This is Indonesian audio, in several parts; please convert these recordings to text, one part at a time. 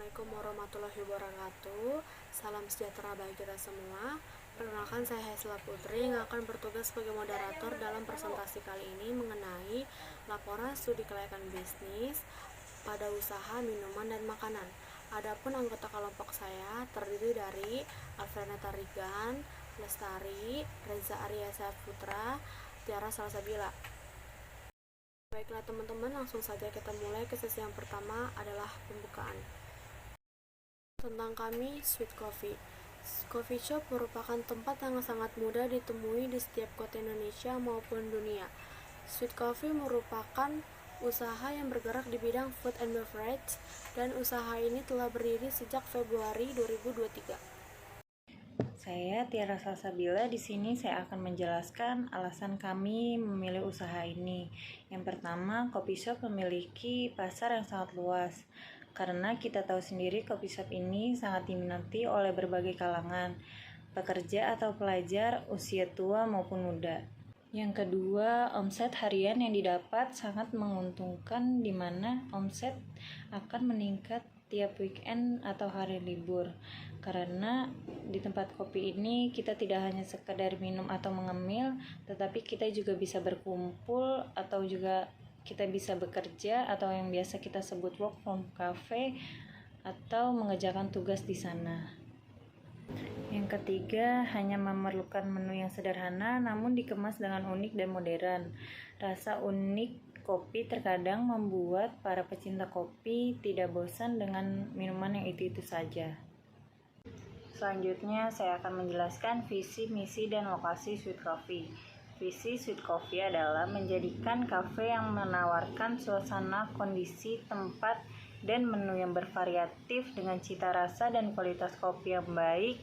Assalamualaikum warahmatullahi wabarakatuh. Salam sejahtera bagi kita semua. Perkenalkan, saya Hesla Putri yang akan bertugas sebagai moderator dalam presentasi kali ini mengenai laporan studi kelayakan bisnis pada usaha minuman dan makanan. Adapun anggota kelompok saya terdiri dari Alfrena Tarigan, Lestari, Reza Arya Putra, Tiara Salsabila. Baiklah teman-teman, langsung saja kita mulai ke sesi yang pertama adalah pembukaan. Tentang kami, Sweet Coffee. Coffee shop merupakan tempat yang sangat mudah ditemui di setiap kota Indonesia maupun dunia. Sweet Coffee merupakan usaha yang bergerak di bidang food and beverage, dan usaha ini telah berdiri sejak Februari 2023. Saya Tiara Salsabila. Di sini saya akan menjelaskan alasan kami memilih usaha ini. Yang pertama, coffee shop memiliki pasar yang sangat luas. Karena kita tahu sendiri coffee shop ini sangat diminati oleh berbagai kalangan, pekerja atau pelajar, usia tua maupun muda. Yang kedua, omset harian yang didapat sangat menguntungkan, di mana omset akan meningkat tiap weekend atau hari libur. Karena di tempat kopi ini kita tidak hanya sekedar minum atau mengemil, tetapi kita juga bisa berkumpul atau juga kita bisa bekerja atau yang biasa kita sebut work from cafe atau mengerjakan tugas di sana. Yang ketiga, hanya memerlukan menu yang sederhana namun dikemas dengan unik dan modern. Rasa unik kopi terkadang membuat para pecinta kopi tidak bosan dengan minuman yang itu-itu saja. Selanjutnya, saya akan menjelaskan visi, misi, dan lokasi Sweet Coffee. Visi Sweet Coffee adalah menjadikan kafe yang menawarkan suasana, kondisi, tempat, dan menu yang bervariatif dengan cita rasa dan kualitas kopi yang baik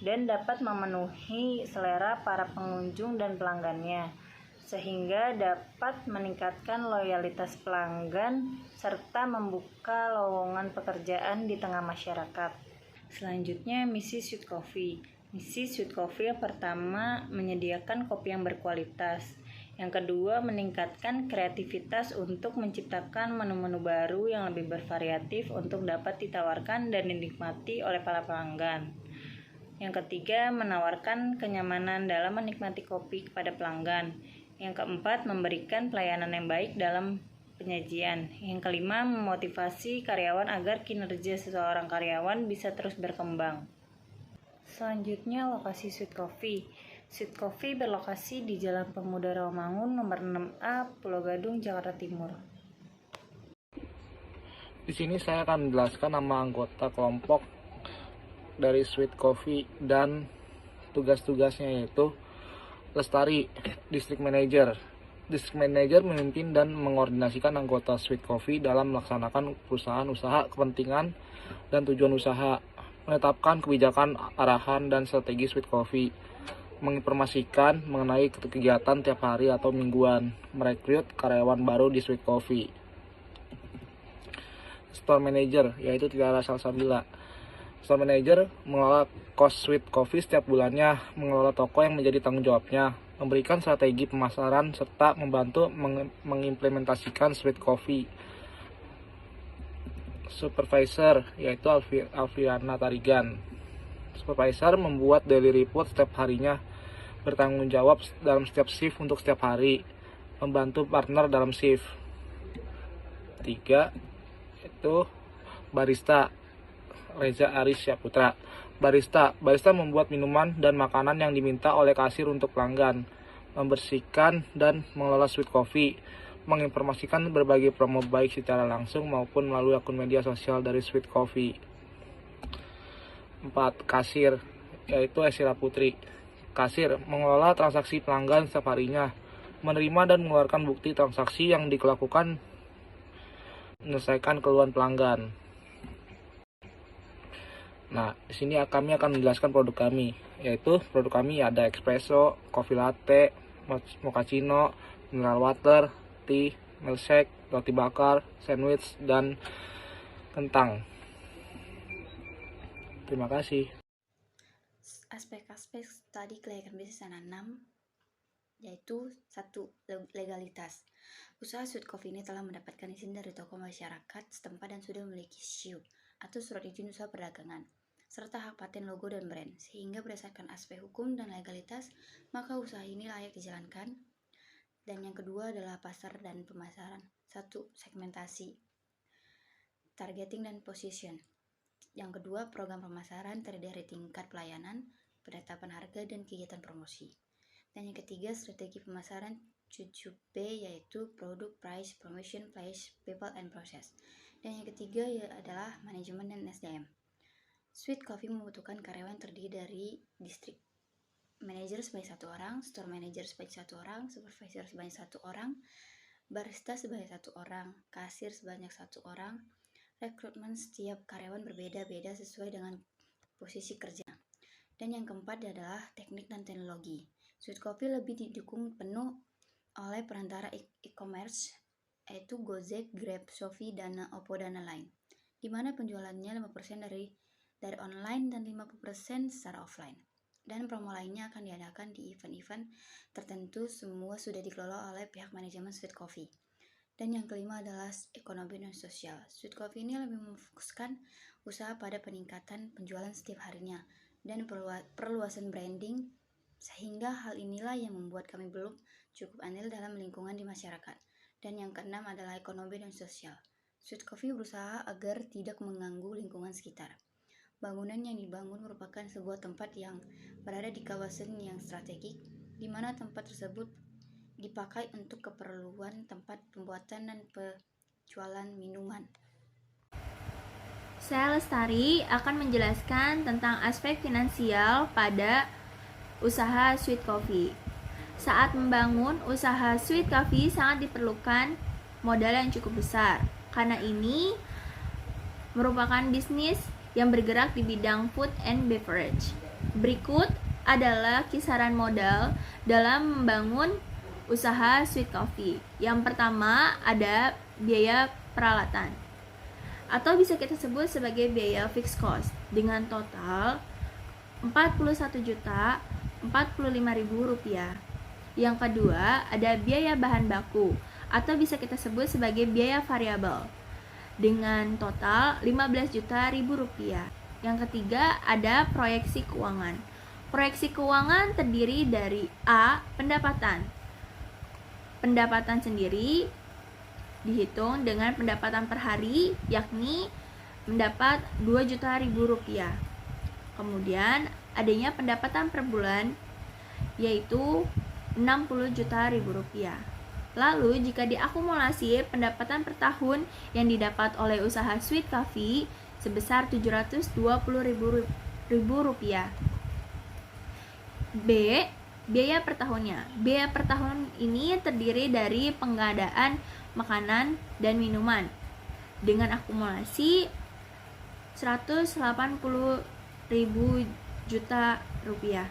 dan dapat memenuhi selera para pengunjung dan pelanggannya, sehingga dapat meningkatkan loyalitas pelanggan serta membuka lowongan pekerjaan di tengah masyarakat. Selanjutnya, misi Sweet Coffee. Misi Sweet Coffee yang pertama, menyediakan kopi yang berkualitas. Yang kedua, meningkatkan kreativitas untuk menciptakan menu-menu baru yang lebih bervariatif untuk dapat ditawarkan dan dinikmati oleh para pelanggan. Yang ketiga, menawarkan kenyamanan dalam menikmati kopi kepada pelanggan. Yang keempat, memberikan pelayanan yang baik dalam penyajian. Yang kelima, memotivasi karyawan agar kinerja seseorang karyawan bisa terus berkembang. Selanjutnya, lokasi Sweet Coffee. Sweet Coffee berlokasi di Jalan Pemuda Rawamangun nomor 6A, Pulau Gadung, Jakarta Timur. Di sini saya akan menjelaskan nama anggota kelompok dari Sweet Coffee dan tugas-tugasnya, yaitu Lestari, District Manager. District Manager memimpin dan mengkoordinasikan anggota Sweet Coffee dalam melaksanakan perusahaan usaha, kepentingan, dan tujuan usaha, menetapkan kebijakan, arahan, dan strategi Sweet Coffee, menginformasikan mengenai kegiatan tiap hari atau mingguan, merekrut karyawan baru di Sweet Coffee. Store Manager, yaitu Tiara Salsabila. Store Manager mengelola cost Sweet Coffee setiap bulannya, mengelola toko yang menjadi tanggung jawabnya, memberikan strategi pemasaran, serta membantu mengimplementasikan Sweet Coffee. Supervisor, yaitu Alfiana Tarigan. Supervisor membuat daily report setiap harinya, bertanggung jawab dalam setiap shift untuk setiap hari, membantu partner dalam shift. 3. Itu barista, Reza Arya Putra. Barista membuat minuman dan makanan yang diminta oleh kasir untuk pelanggan, membersihkan dan mengelola Sweet Coffee, menginformasikan berbagai promo baik secara langsung maupun melalui akun media sosial dari Sweet Coffee. 4. Kasir, yaitu Esira Putri. Kasir mengelola transaksi pelanggan setiap harinya, menerima dan mengeluarkan bukti transaksi yang dilakukan, menyelesaikan keluhan pelanggan. Nah, di sini kami akan menjelaskan produk kami, yaitu produk kami ada espresso, coffee latte, mochaccino, mineral water, tea, milkshake, roti bakar, sandwich, dan kentang. Terima kasih. Aspek-aspek tadi kelayakan bisnis ada 6, yaitu 1. Legalitas. Usaha Sweet Coffee ini telah mendapatkan izin dari tokoh masyarakat setempat dan sudah memiliki SIU. atau surat izin usaha perdagangan, serta hak paten logo dan brand, sehingga berdasarkan aspek hukum dan legalitas, maka usaha ini layak dijalankan. Dan yang kedua adalah pasar dan pemasaran. 1. Segmentasi, targeting dan position. Yang kedua, program pemasaran terdiri dari tingkat pelayanan, penetapan harga, dan kegiatan promosi. Dan yang ketiga, strategi pemasaran 7P, yaitu produk, price, promotion, place, people, and process. Dan yang ketiga adalah manajemen dan SDM. Sweet Coffee membutuhkan karyawan terdiri dari district manager sebanyak 1 orang, store manager sebanyak 1 orang, supervisor sebanyak 1 orang, barista sebanyak 1 orang, kasir sebanyak 1 orang. Rekrutmen setiap karyawan berbeda-beda sesuai dengan posisi kerja. Dan yang keempat adalah teknik dan teknologi. Sweet Coffee lebih didukung penuh oleh perantara e-commerce, yaitu Gojek, Grab, Shopee, Dana, Oppo, dan lain, di mana penjualannya 5% dari online dan 50% secara offline. Dan promo lainnya akan diadakan di event-event tertentu, semua sudah dikelola oleh pihak manajemen Sweet Coffee. Dan yang kelima adalah ekonomi dan sosial. Sweet Coffee ini lebih memfokuskan usaha pada peningkatan penjualan setiap harinya dan perluasan branding, sehingga hal inilah yang membuat kami belum cukup andil dalam lingkungan di masyarakat. Dan yang keenam adalah ekonomi dan sosial. Sweet Coffee berusaha agar tidak mengganggu lingkungan sekitar. Bangunan yang dibangun merupakan sebuah tempat yang berada di kawasan yang strategik, di mana tempat tersebut dipakai untuk keperluan tempat pembuatan dan penjualan minuman. Saya Lestari akan menjelaskan tentang aspek finansial pada usaha Sweet Coffee. Saat membangun usaha Sweet Coffee sangat diperlukan modal yang cukup besar, karena ini merupakan bisnis yang bergerak di bidang food and beverage. Berikut adalah kisaran modal dalam membangun usaha Sweet Coffee. Yang pertama ada biaya peralatan, atau bisa kita sebut sebagai biaya fixed cost, dengan total Rp41.045.000. Yang kedua ada biaya bahan baku, atau bisa kita sebut sebagai biaya variabel, dengan total Rp15.000. Yang ketiga ada proyeksi keuangan. Proyeksi keuangan terdiri dari A. Pendapatan. Pendapatan sendiri dihitung dengan pendapatan per hari, yakni mendapat Rp2.000.000. Kemudian adanya pendapatan per bulan, yaitu Rp60.000.000. Lalu jika diakumulasi, pendapatan per tahun yang didapat oleh usaha Sweet Coffee sebesar Rp720.000. B. Biaya per tahunnya. Biaya per tahun ini terdiri dari pengadaan makanan dan minuman dengan akumulasi Rp180.000.000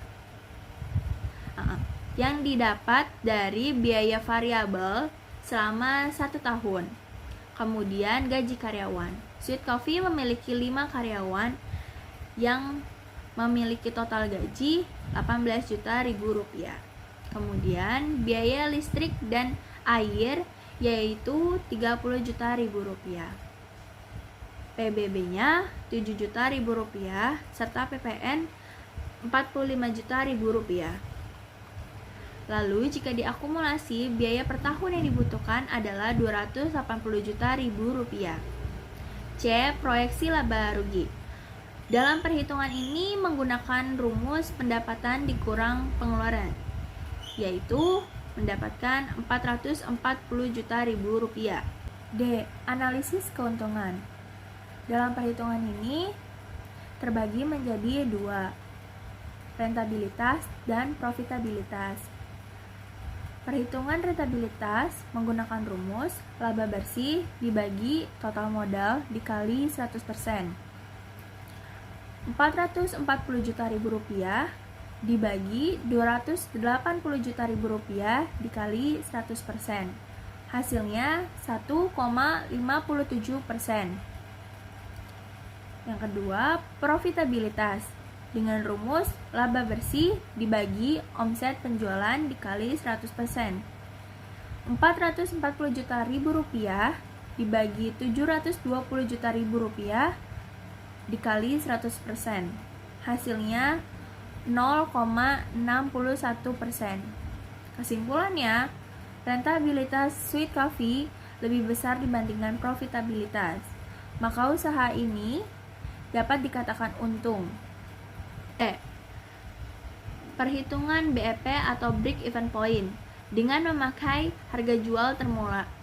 yang didapat dari biaya variabel selama 1 tahun. Kemudian gaji karyawan. Sweet Coffee memiliki 5 karyawan yang memiliki total gaji Rp18.000.000. Kemudian biaya listrik dan air yaitu Rp30.000.000. PBB-nya Rp7.000.000 serta PPN Rp45.000.000. Lalu jika diakumulasi, biaya per tahun yang dibutuhkan adalah Rp280.000.000. C. Proyeksi laba rugi. Dalam perhitungan ini menggunakan rumus pendapatan dikurang pengeluaran, yaitu mendapatkan Rp440.000.000. D. Analisis keuntungan. Dalam perhitungan ini terbagi menjadi 2, rentabilitas dan profitabilitas. Perhitungan rentabilitas menggunakan rumus laba bersih dibagi total modal dikali 100%. Rp440.000.000 dibagi Rp280.000.000 dikali 100%. Hasilnya 1,57%. Yang kedua, profitabilitas dengan rumus laba bersih dibagi omset penjualan dikali 100%. Rp440.000.000 dibagi Rp720.000.000 dikali 100%. Hasilnya 0,61%. Kesimpulannya, rentabilitas Sweet Coffee lebih besar dibandingkan profitabilitas. Maka usaha ini dapat dikatakan untung. Perhitungan BEP atau Break Even Point dengan memakai harga jual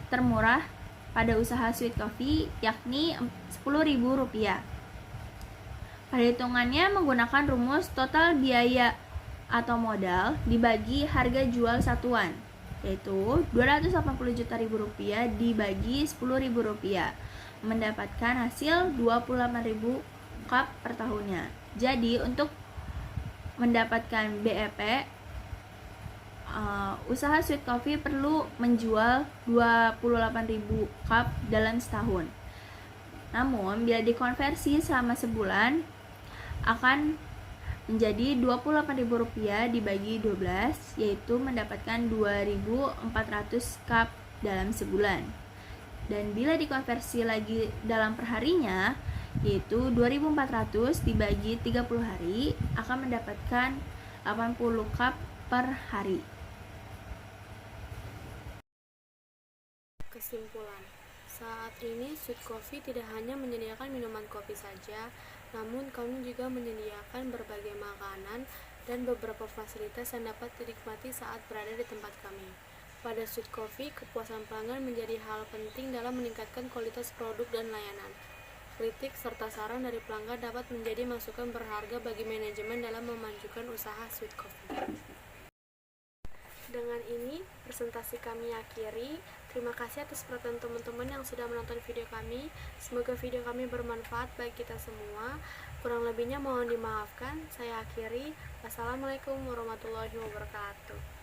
termurah pada usaha Sweet Coffee yakni Rp10.000. Perhitungannya menggunakan rumus total biaya atau modal dibagi harga jual satuan, yaitu Rp280 juta dibagi Rp10.000, mendapatkan hasil 28.000 cup per tahunnya. Jadi untuk mendapatkan BEP, usaha Sweet Coffee perlu menjual 28.000 cup dalam setahun. Namun bila dikonversi selama sebulan akan menjadi Rp28.000 dibagi 12, yaitu mendapatkan 2.400 cup dalam sebulan. Dan bila dikonversi lagi dalam perharinya, yaitu 2.400 dibagi 30 hari akan mendapatkan 80 cup per hari. Kesimpulan, saat ini Sweet Coffee tidak hanya menyediakan minuman kopi saja, namun kami juga menyediakan berbagai makanan dan beberapa fasilitas yang dapat dinikmati saat berada di tempat kami. Pada Sweet Coffee, kepuasan pelanggan menjadi hal penting dalam meningkatkan kualitas produk dan layanan. Kritik serta saran dari pelanggan dapat menjadi masukan berharga bagi manajemen dalam memajukan usaha Sweet Coffee. Dengan ini, presentasi kami akhiri. Terima kasih atas perhatian teman-teman yang sudah menonton video kami. Semoga video kami bermanfaat bagi kita semua. Kurang lebihnya mohon dimaafkan. Saya akhiri. Wassalamualaikum warahmatullahi wabarakatuh.